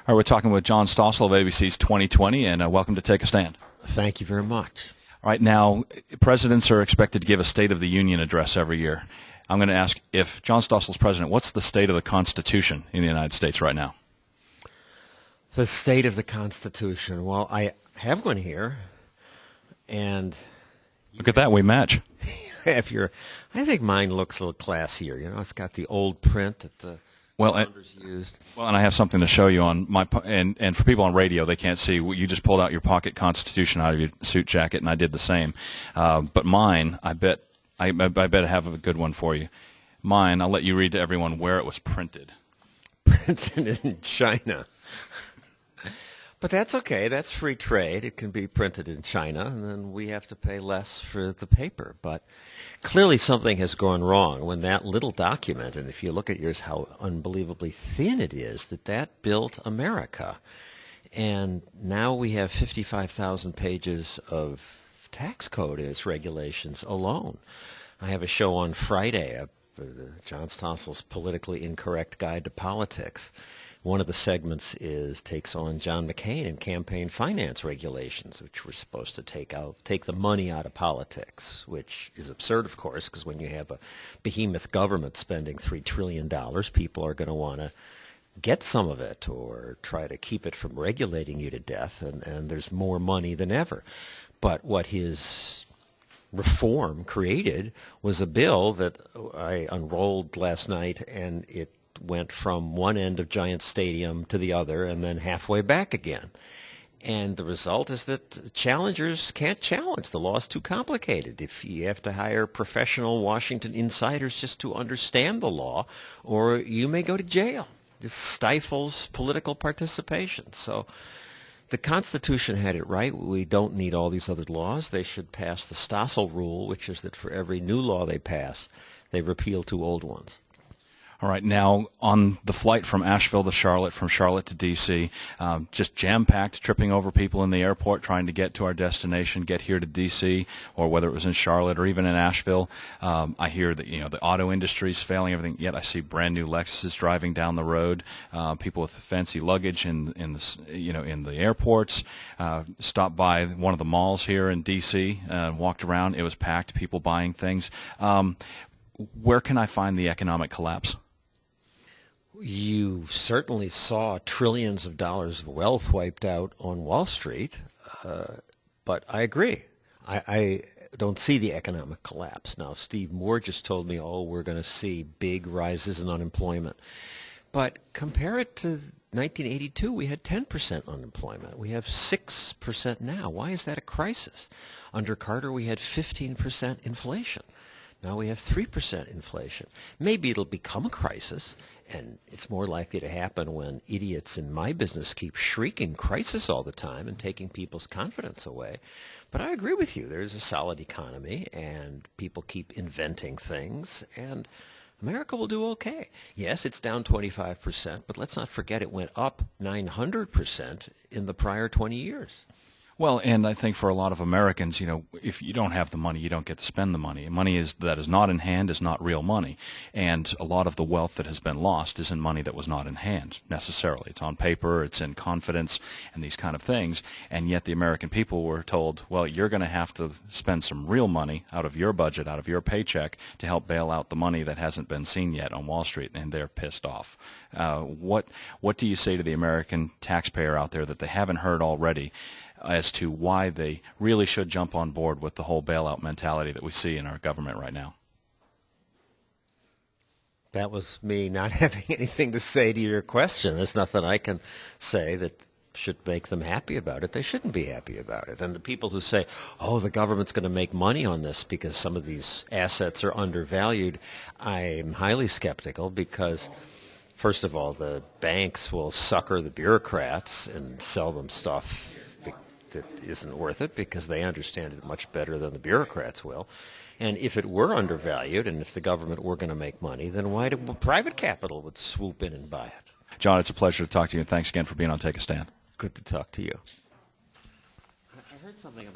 All right, we're talking with John Stossel of ABC's 2020, and welcome to Take a Stand. Thank you very much. All right, now, presidents are expected to give a State of the Union address every year. I'm going to ask, if John Stossel's president, what's the state of the Constitution in the United States right now? The state of the Constitution. Well, I have one here, and Look at that, we match. I think mine looks a little classier. You know, it's got the old print that the founders used. Well, and I have something to show you on my and for people on radio, they can't see. You just pulled out your pocket Constitution out of your suit jacket, and I did the same. But mine, I bet I have a good one for you. Mine, I'll let you read to everyone where it was printed. Printed in China. But that's okay. That's free trade. It can be printed in China, and then we have to pay less for the paper. But clearly something has gone wrong when that little document, and if you look at yours, how unbelievably thin it is, that built America. And now we have 55,000 pages of tax code and its regulations alone. I have a show on Friday, John Stossel's Politically Incorrect Guide to Politics. One of the segments takes on John McCain and campaign finance regulations, which were supposed to take the money out of politics, which is absurd, of course, because when you have a behemoth government spending $3 trillion, people are going to want to get some of it or try to keep it from regulating you to death, and there's more money than ever. But what his reform created was a bill that I unrolled last night, and it went from one end of Giant Stadium to the other and then halfway back again. And the result is that challengers can't challenge. The law is too complicated. If you have to hire professional Washington insiders just to understand the law, or you may go to jail. This stifles political participation. So the Constitution had it right. We don't need all these other laws. They should pass the Stossel rule, which is that for every new law they pass, they repeal 2 old ones. All right, now on the flight from Asheville to Charlotte, from Charlotte to D.C., just jam-packed, tripping over people in the airport, trying to get to our destination, get here to D.C., or whether it was in Charlotte or even in Asheville. I hear that the auto industry is failing, everything. Yet I see brand new Lexuses driving down the road. People with fancy luggage in the airports. Stopped by one of the malls here in D.C. Walked around. It was packed. People buying things. Where can I find the economic collapse? You certainly saw trillions of dollars of wealth wiped out on Wall Street, but I agree. I don't see the economic collapse. Now, Steve Moore just told me, we're going to see big rises in unemployment. But compare it to 1982, we had 10% unemployment. We have 6% now. Why is that a crisis? Under Carter, we had 15% inflation. Now we have 3% inflation. Maybe it'll become a crisis, and it's more likely to happen when idiots in my business keep shrieking crisis all the time and taking people's confidence away. But I agree with you. There's a solid economy, and people keep inventing things, and America will do okay. Yes, it's down 25%, but let's not forget it went up 900% in the prior 20 years. Well, and I think for a lot of Americans, if you don't have the money, you don't get to spend the money. Money that is not in hand is not real money. And a lot of the wealth that has been lost is in money that was not in hand, necessarily. It's on paper, it's in confidence, and these kind of things. And yet the American people were told, well, you're going to have to spend some real money out of your budget, out of your paycheck, to help bail out the money that hasn't been seen yet on Wall Street, and they're pissed off. What do you say to the American taxpayer out there that they haven't heard already as to why they really should jump on board with the whole bailout mentality that we see in our government right now? That was me not having anything to say to your question. There's nothing I can say that should make them happy about it. They shouldn't be happy about it. And the people who say, the government's going to make money on this because some of these assets are undervalued, I'm highly skeptical because, first of all, the banks will sucker the bureaucrats and sell them stuff that isn't worth it because they understand it much better than the bureaucrats will. And if it were undervalued and if the government were going to make money, then why private capital would swoop in and buy it? John, it's a pleasure to talk to you, and thanks again for being on Take a Stand. Good to talk to you. I heard something about